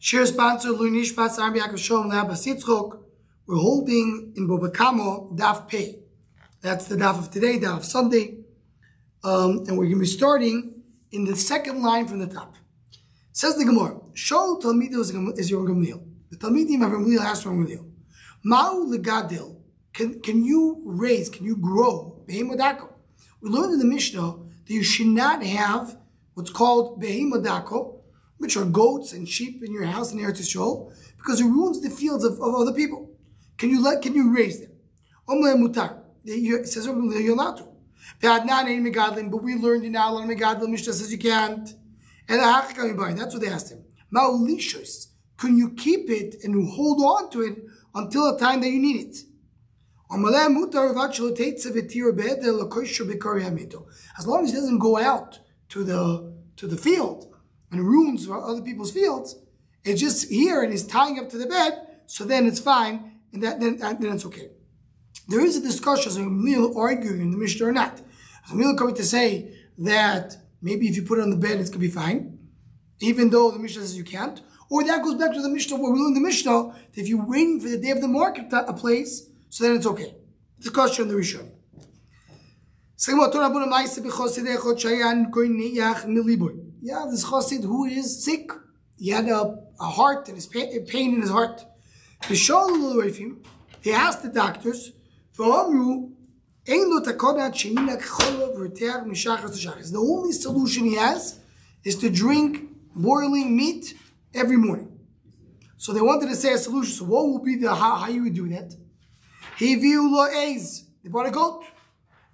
Share sponsor Lunish Pasar Yaakov Shalom Lab Basitzchok. We're holding in Bobakamo Daf Pei. That's the Daf of today, Daf of Sunday. And we're going to be starting in the second line from the top. Says the Gemara, Shol Talmidim is your Gamliel. The Talmidim of Gamliel has your Gamliel. Ma'u legadil. Can you raise, can you grow Behemodako? We learned in the Mishnah that you should not have what's called Behemodako, which are goats and sheep in your house in Eretz Yisrael, because it ruins the fields of other people. Can you raise them? Mutar. It says you're allowed to. But we learned in Allah Megadol, Mishnah says you can't. And that's what they asked him. Ma'ulishos. Can you keep it and hold on to it until the time that you need it? As long as it doesn't go out to the field and ruins other people's fields, it's just here and it's tying up to the bed, so then it's fine, and then it's okay. There is a discussion, so I'm arguing in the Mishnah or not. I'm coming to say that maybe if you put it on the bed, it's going to be fine, even though the Mishnah says you can't. Or that goes back to the Mishnah where we learn the Mishnah that if you're waiting for the day of the market a place, so then it's okay. Discussion on the Rishon. Yeah, this chassid who is sick, he had a heart and his pain in his heart. They asked the doctors, the only solution he has is to drink boiling meat every morning. So they wanted to say a solution. So what would be how you would do that? They bought a goat.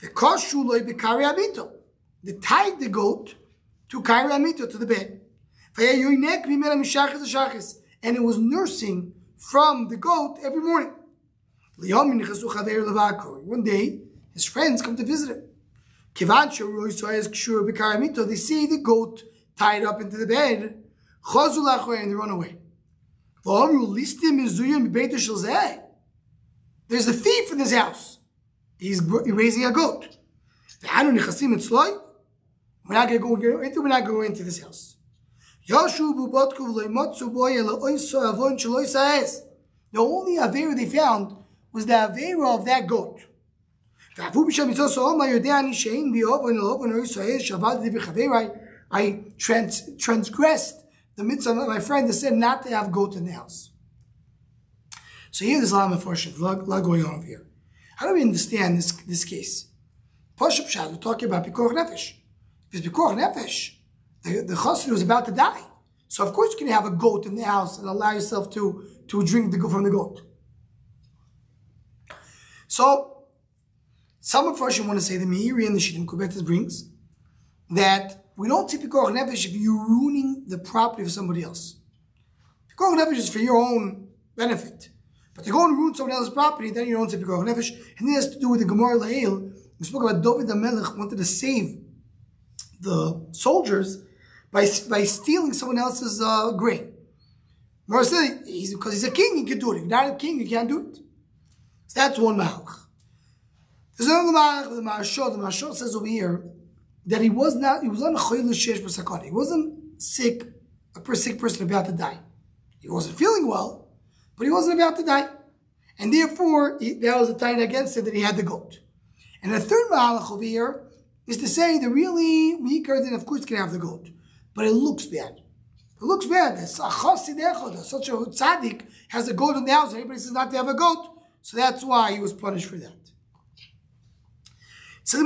They tied the goat to Kairi Amito, to the bed. And it was nursing from the goat every morning. One day, his friends come to visit him. They see the goat tied up into the bed, and they run away. There's a thief in this house. He's raising a goat. We're not going to go into this house. The only Avera they found was the Avera of that goat. I transgressed the mitzvah of my friend that said not to have goat in the house. So here there's a lot of unfortunate, a lot going on over here. How do we understand this case? Pashup Shad, we're talking about Pikuach Nefesh. Because Pikuach Nefesh, the chassid was about to die. So of course you can have a goat in the house and allow yourself to drink from the goat. So some of us want to say the Meiri and the Shittim Kubetas brings that we don't see Pikuach Nefesh if you're ruining the property of somebody else. Pikuach Nefesh is for your own benefit. But to go and ruin someone else's property, then you don't say Pikuach Nefesh. And this has to do with the Gemara La'el. We spoke about David HaMelech wanted to save the soldiers by stealing someone else's grain. Gemara said, because he's a king, he can do it. If you're not a king, you can't do it. So that's one Mahalach. There's another Mahalach with the Marashal. The Marashal says over here that he was not a Choyl Shesh B'Sakana. He wasn't sick, a sick person about to die. He wasn't feeling well, but he wasn't about to die. And therefore, that was a time against it that he had the goat. And the third Mahalach over here is to say the really weaker, then of course can have the goat. But it looks bad. It looks bad. Such a tzaddik has a goat in the house. Everybody says not to have a goat. So that's why he was punished for that. The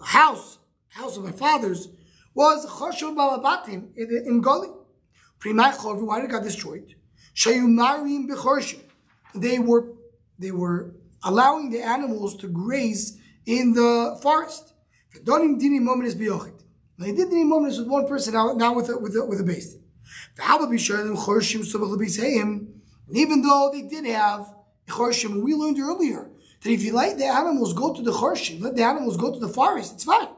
house of my fathers was Choshev Balabatim in Goli. Why did it got destroyed? They were allowing the animals to graze in the forest. They did dini moments with one person, now with a base. And even though they did have chorshim, we learned earlier that if you let the animals go to the chorshim, let the animals go to the forest, it's fine.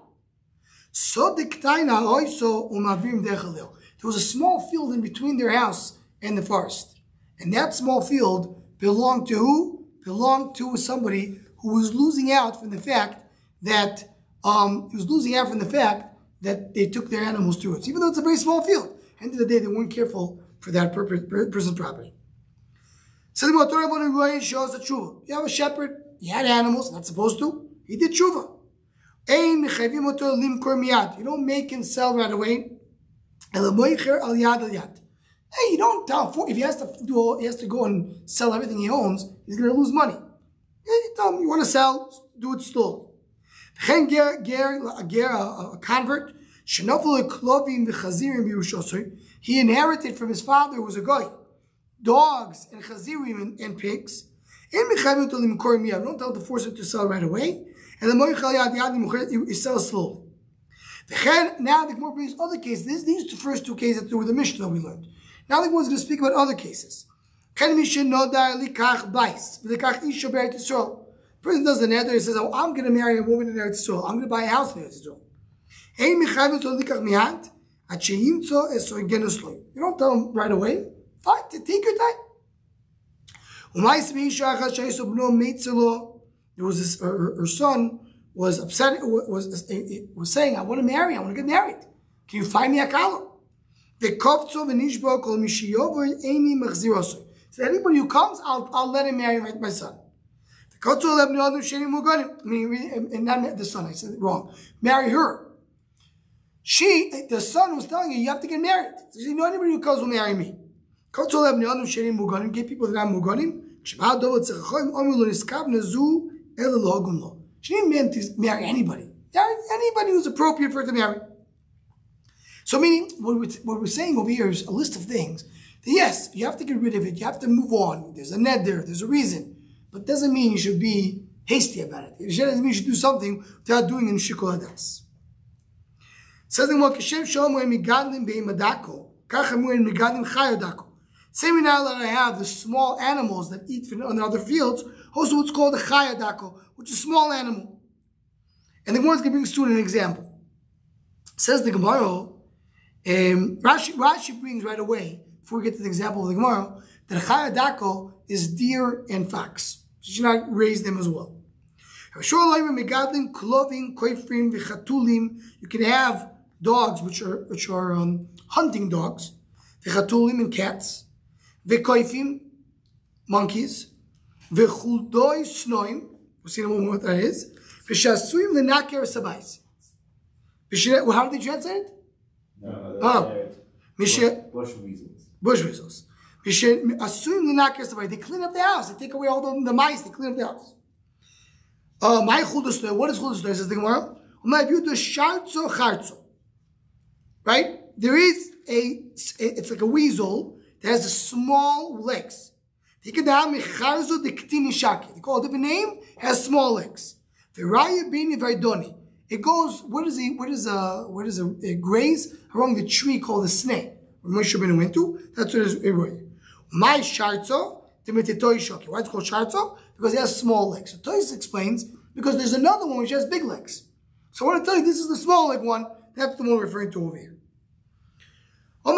There was a small field in between their house and the forest. And that small field belonged to who? Belonged to somebody who was losing out from the fact that that they took their animals through it, even though it's a very small field. End of the day, they weren't careful for that person's property. So the Torah shows the tshuva. You have a shepherd, he had animals, not supposed to, he did tshuva. You don't make him sell right away. Hey, you don't tell him, if he has to go and sell everything he owns, he's going to lose money. You tell him, you want to sell, do it slow. A convert, he inherited from his father, who was a guy, dogs and chazirim and pigs. Don't tell him to force him to sell right away. And he sells slowly. Now the Gemara brings other cases. These are the first two cases that were the Mishnah we learned. Now the Gemara is going to speak about other cases. Person does the neder, he says, oh, I'm going to marry a woman in Eretz Yisrael. I'm going to buy a house in Eretz Yisrael. You don't tell him right away. Fine, take your time. There was this, her son was upset, was saying, I want to marry, I want to get married. Can you find me a kalo? So anybody who comes, I'll let him marry my son. Not the son, I said it wrong. Marry her. The son was telling you, you have to get married. So she said, no, anybody who comes will marry me. Get people that are muganim. She didn't mean to marry anybody. Anybody who's appropriate for her to marry. So meaning, what we're saying over here is a list of things. That yes, you have to get rid of it. You have to move on. There's a net there. There's a reason. But it doesn't mean you should be hasty about it. It doesn't mean you should do something without doing it in shikol hadas. Says the Gemara, same way now that I have the small animals that eat on the other fields, also what's called a chayadako, which is a small animal. And the Gemara is going to bring us to an example. Says the Gemara, Rashi brings right away, before we get to the example of the Gemara, that a chayadako is deer and fox. So you should not raise them as well. You can have dogs which are hunting dogs, and cats, monkeys, snoim. We'll see in a moment what that is. How did they translate it? Bush weasels. Bush weasels. They clean up the house. They take away all the mice. They clean up the house. What is chulus? Says the Gemara. Right? There is it's like a weasel that has a small legs. They call it a different name. Has small legs. It goes. What does it graze along the tree called the snake? Where Moshe Rabbeinu went to. That's what it is. My sharzo, why it's called sharzo? Because it has small legs. So Toys explains, because there's another one which has big legs. So I want to tell you, this is the small leg one. That's the one we're referring to over here. In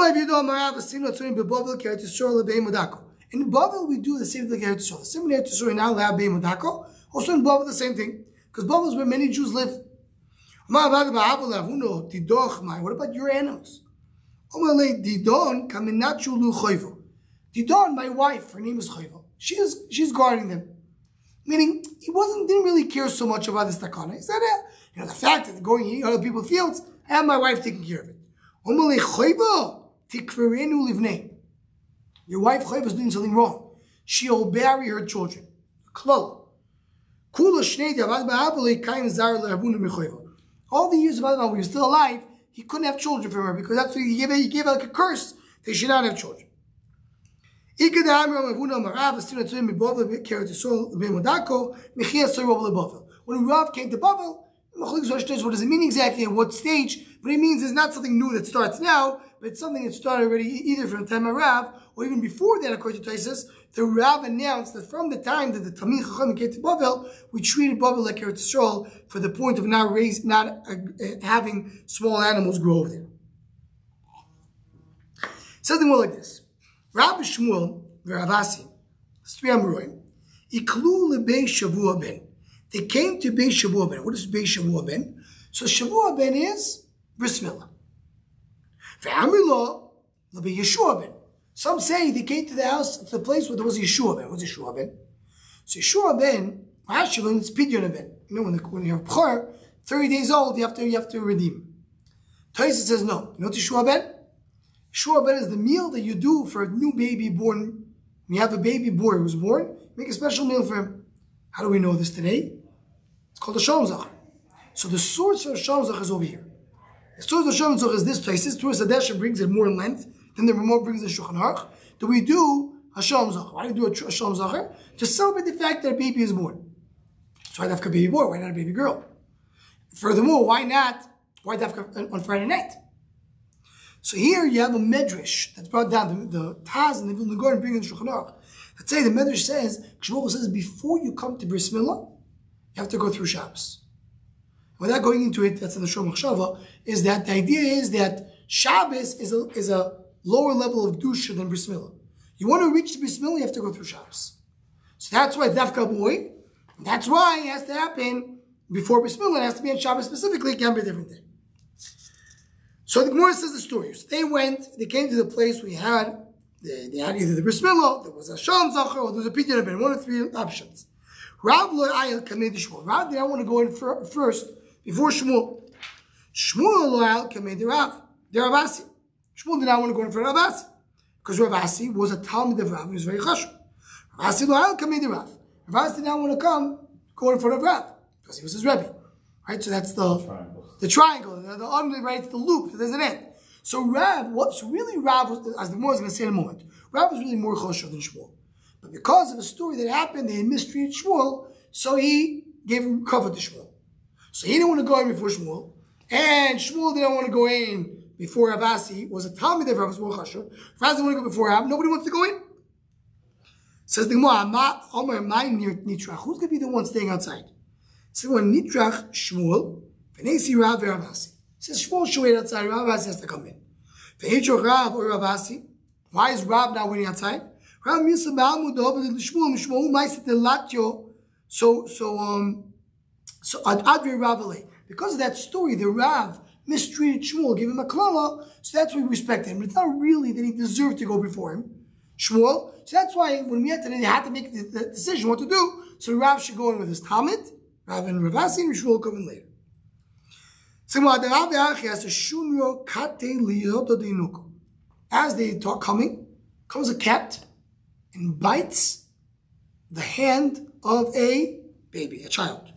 Bava, we do the same thing in Eretz Yisrael. The same in Eretz Yisrael, now we have Bei Modako. Also in Bava, the same thing. Because Bava is where many Jews live. What about your animals? Didon, my wife, her name is Chayva. She's guarding them. Meaning, he didn't really care so much about this takana. He said, the fact that they're going to eat other people's fields, I have my wife taking care of it. Your wife Chayva is doing something wrong. She'll bury her children. Klala. All the years of Adam, when he was still alive, he couldn't have children from her because that's what he gave her like a curse. They should not have children. When Rav came to Bavel, what does it mean exactly at what stage? But it means it's not something new that starts now, but it's something that started already either from the time of Rav or even before that, according to Taisus. The Rav announced that from the time that the Talmid Chacham came to Bavel, we treated Bavel like Eretz Yisrael for the point of not having small animals grow over there. Something more like this. Rabbi Shmuel, Ravasi, three Amoraim, Iklu lebei Shavua ben. They came to Bei Shavua ben. What is Bei Shavua ben? So Shavua ben is bris milah. Ve'amila will be Yeshua ben. Some say they came to the house, to the place where there was a Yeshua ben. What's Yeshua ben? So Yeshua ben, actually, it's Pidyon ben. You know, when you have B'chor, 30 days old, you have to redeem. Taisa says no. You know what Yeshua ben? Yeshua ben is the meal that you do for a new baby born. When you have a baby boy who was born, make a special meal for him. How do we know this today? It's called a Shalom Zachar. So the source of Shalom Zachar is over here. The source of Shalom Zachar is this place. This Torah Sadesha brings it more in length. Then the Ramah brings the Shulchan Aruch. Do we do a Shalom Zachar? Why do we do a Shalom Zachar? To celebrate the fact that a baby is born. So why have a baby boy? Why not a baby girl? Furthermore, why not? Why have on Friday night? So here you have a medrash that's brought down. The Taz and the Vilna Gaon bring in the Shulchan Aruch. Let's say the medrash says, Shmuel says, before you come to Bris Milah, you have to go through Shabbos. Without going into it, that's in the Shor Machshava, is that the idea is that Shabbos is a lower level of Dusha than Bris Milah. You want to reach the Bris Milah, you have to go through Shabbos. So that's why it's Dafka Boy. That's why it has to happen before Bris Milah. It has to be on Shabbos specifically. It can't be a different day. So the Gemara says the story. So they came to the place we had, they had either the Bris Milah, there was a Shalom Zachar, or there was a Pidyon Ben, one of three options. Rav lo ayel kamei de Shmuel. Rav did not want to go in first before Shmuel. Shmuel lo ayel kamei de Rav. De Rav Asi. Shmuel did not want to go in front of Rav Asi. Because Rav Asi was a Talmud of Rav. He was very chashuv. Rav Asi lo ayel kamei de Rav. Rav Asi did not want to go in front of Rav. Because he was his Rebbe. Right? So that's the triangle. The under, right? It's the loop that doesn't end. So Rav was, as the Gemara is going to say in a moment, Rav was really more chashuv than Shmuel. But because of a story that happened, they had mistreated Shmuel, so he gave him cover to Shmuel. So he didn't want to go in before Shmuel, and Shmuel didn't want to go in before Rav Asi. Was a Talmud of Rav was more chashuv. Rav didn't want to go before Rav. Nobody wants to go in. Says the Gemara, who's going to be the one staying outside? So when Nitrach Shmuel, V'nesi Rav Rav Asi. Says Shmuel should wait outside. Rav Asi has to come in. V'hitroch Rav or Rav Asi. Why is Rav not waiting outside? Rav Misa Ba'almud Shmuel Shmuel Ma'aset Elatio. So Adri Ravale. Because of that story, the Rav mistreated Shmuel, gave him a klala, so that's why we respect him. But it's not really that he deserved to go before him, Shmuel. So that's why when we had today, they had to make the decision what to do. So Rav should go in with his Talmud, Rav and Rav Asi, and Shmuel come in later. As they talk coming, comes a cat and bites the hand of a baby, a child.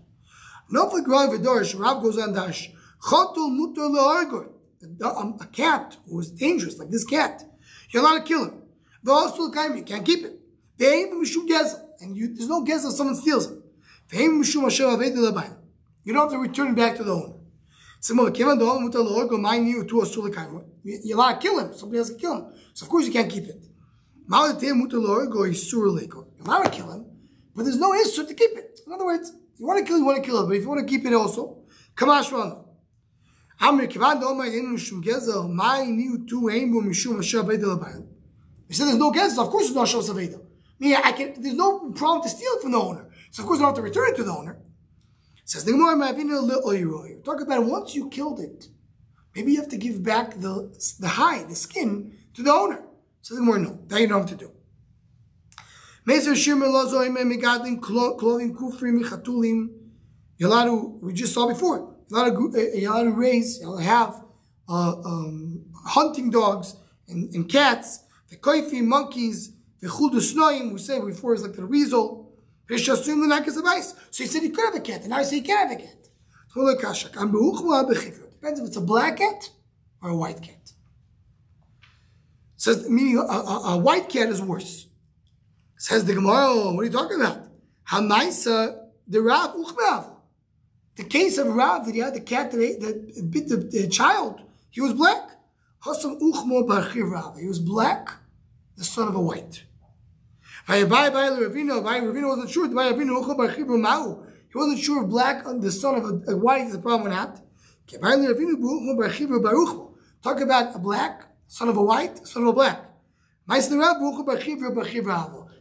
Rav goes on dash. A cat who is dangerous, like this cat, you're allowed to kill him. You can't keep it. And there's no gezel if someone steals him. You don't have to return it back to the owner. You're allowed to kill him. Somebody else can kill him. So of course you can't keep it. You're allowed to kill him, but there's no issue to keep it. In other words, you want to kill it, but if you want to keep it also, come on, Shmuel. He said there's no gezel, of course there's no shos aveda. There's no problem to steal it from the owner. So of course you don't have to return it to the owner. Says the Gemara, talk about it once you killed it. Maybe you have to give back the hide, the skin, to the owner. Says the Gemara, no, that you don't have to do. You're allowed to, we just saw before, you're allowed to raise, you're allowed to have hunting dogs and cats, the koifi, monkeys, the chudusnoim, we said before is like the weasel. So he said he could have a cat, and now he said he can't have a cat. Depends if it's a black cat or a white cat. Says, meaning a white cat is worse. Says the Gemara, what are you talking about? Hamaisa, the Rav Uchmeav. The case of Rav, that he had the cat that bit the child, he was black. Hasam Uchmo Barchir Rav. He was black, the son of a white. Ravina wasn't sure. He wasn't sure if black, the son of a white, is a problem or not. Talk about a black, son of a white, son of a black.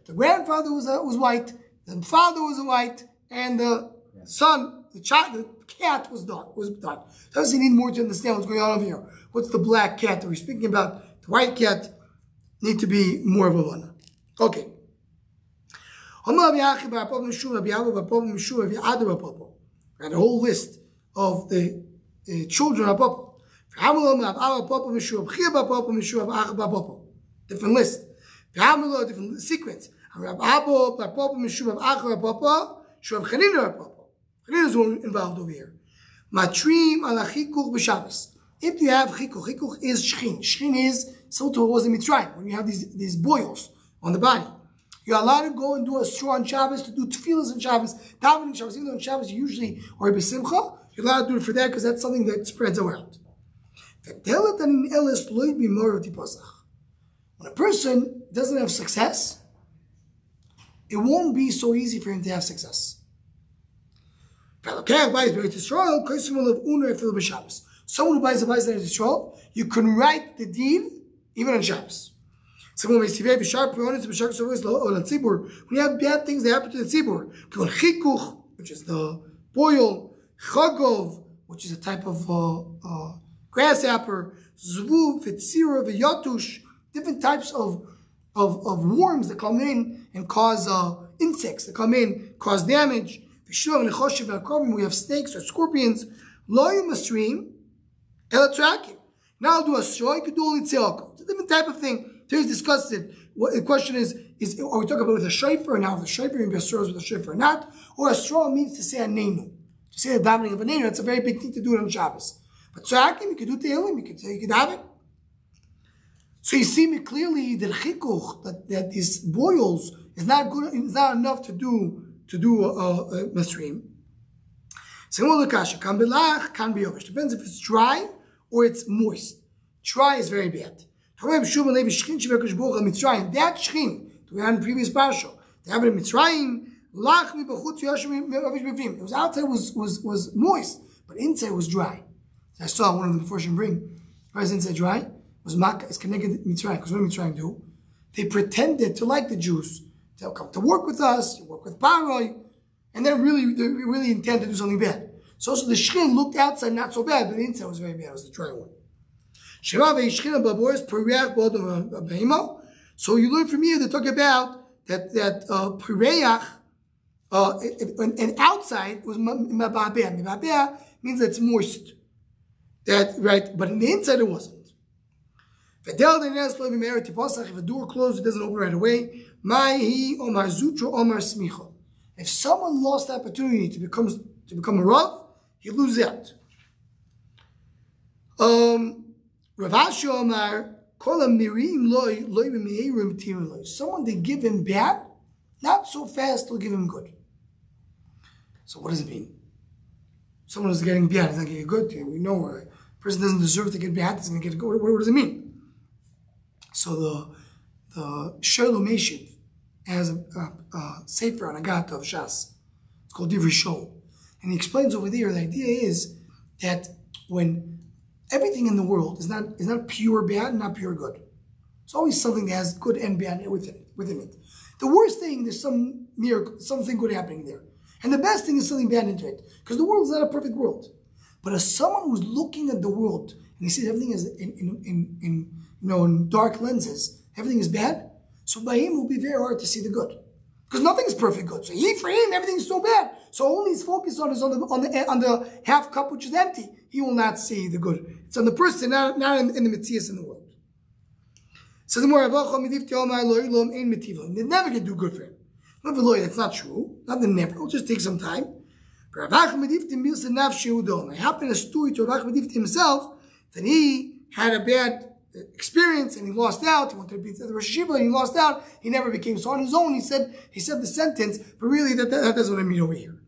The grandfather was white, the father was a white, and the son, the cat was dark. Does he need more to understand what's going on over here? What's the black cat that we're speaking about? The white cat need to be more of a one. Okay. And a whole list of the children of Papa. Different list. Different sequence. Chanina is involved over here. Matrim ala chikuch b'Shabbos. If you have chikuch is shchin. Shchin is similar to what was in Mitzrayim, when you have these boils on the body. You're allowed to go and do a straw on Shabbos, to do tefillahs on Shabbos, davening on Shabbos. Even though on Shabbos you usually are b'simcha, you're allowed to do it for that because that's something that spreads around. When a person doesn't have success, it won't be so easy for him to have success. Someone who buys a bicycle in Israel, you can write the deed even on Shabbos. When you have bad things that happen to the tzibur, which is the boil, chagov, which is a type of grasshopper, zvuv, fitzira, v'yatush, different types of worms that come in and cause insects that come in, cause damage. We have snakes or scorpions. Now I'll do a straw, you could do only tzeoko. It's a different type of thing. Here's discussed it. The question is are we talking about with a shofar, and now with a shofar, maybe a straw is with a shofar or not? Or a straw means to say a neinu. To say the davening of a neinu, that's a very big thing to do it on Shabbos. But tzeakim, you could do tehillim, you could have it. So you see me clearly that chikuch, that these boils is not good, is not enough to do a masrim. Similar to kasha, kan belach, kan biyovish. Depends if it's dry or it's moist. Dry is very bad. That shchin, we had in the previous parsha, they have it in Mitzrayim, lach mi b'chutz yoshim yovish b'vim. It was outside was moist, but inside was dry. I saw one of them before bring. Why is inside dry? Was makkah, it's connected to Mitzrayim. Because what did Mitzrayim do? They pretended to like the Jews. They'll come to work with us, you work with Paroi, and they really intend to do something bad. So the shchin looked outside not so bad, but the inside was very bad. It was the dry one. So you learn from here, they talk about that Pireach, and outside was mababeh. Mababeh means that it's moist. That, right? But in the inside it wasn't. If a door closed, it doesn't open right away. If someone lost the opportunity to become a Rav, he loses out. Rav Ashi Omar, someone they give him bad, not so fast they'll give him good. So what does it mean? Someone is getting bad, he's not getting good. We know a person doesn't deserve to get bad, he's going to get good. What does it mean? So the Shalom Meshiv has a sefer on Agat of Shas. It's called Divrei Shol. And he explains over there, the idea is that when everything in the world is not pure bad, not pure good. It's always something that has good and bad within it. The worst thing, there's some miracle, something good happening there. And the best thing is something bad into it. Because the world is not a perfect world. But as someone who's looking at the world and he sees everything is in dark lenses, everything is bad, so by him it will be very hard to see the good. Because nothing is perfect good. So for him, everything is so bad. So all he's focused on is on the half cup which is empty. He will not see the good. It's on the person, not in the Metzias in the world. Says the more, they never can do good for him. That's not true. Not the never. It'll just take some time. I happened a story to Rav Medifti himself that he had a bad experience and he lost out. He wanted to be the Rosh Yeshiva and he lost out. He never became. So on his own, he said the sentence, but really that doesn't what I mean over here.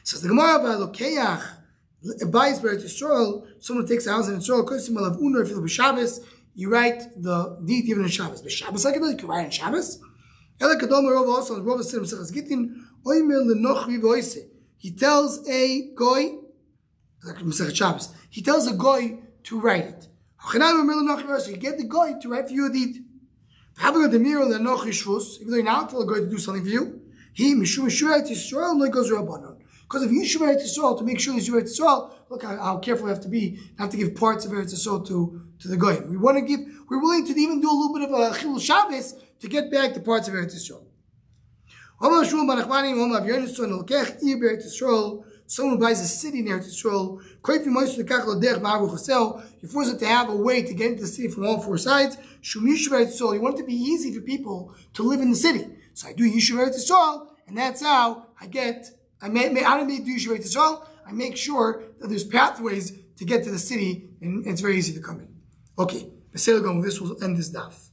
Says the Gemara about Lokeach buys Beret Yisrael. Someone takes a house in Yisrael. Kosim alav uner if you you write the deed even in Shabbos. But Shabbos like you can write in Shabbos. Ela kadol merov also on Rov Asim Sechas Gittin oimer lenochri v'oise. He tells a goy, he tells a goy to write it. So you get the goy to write for you a deed. Even though you're not tell a goy to do something for you, he mishum Yisrael no goes rabbanon. Because if Yeshiva Eretz Yisrael, to make sure that Yeshiva Eretz Yisrael, look how careful we have to be, not to give parts of Eretz Yisrael to the Goyim. We're willing to even do a little bit of a Chilul Shabbos to get back the parts of Eretz Yisrael. Someone who buys a city in Eretz Yisrael, you're forced to have a way to get into the city from all four sides. You want it to be easy for people to live in the city. So I do Yeshiva Eretz Yisrael, and that's how I make do Yeshiva Eretz Yisrael. I make sure that there's pathways to get to the city, and it's very easy to come in. Okay, this will end this daf.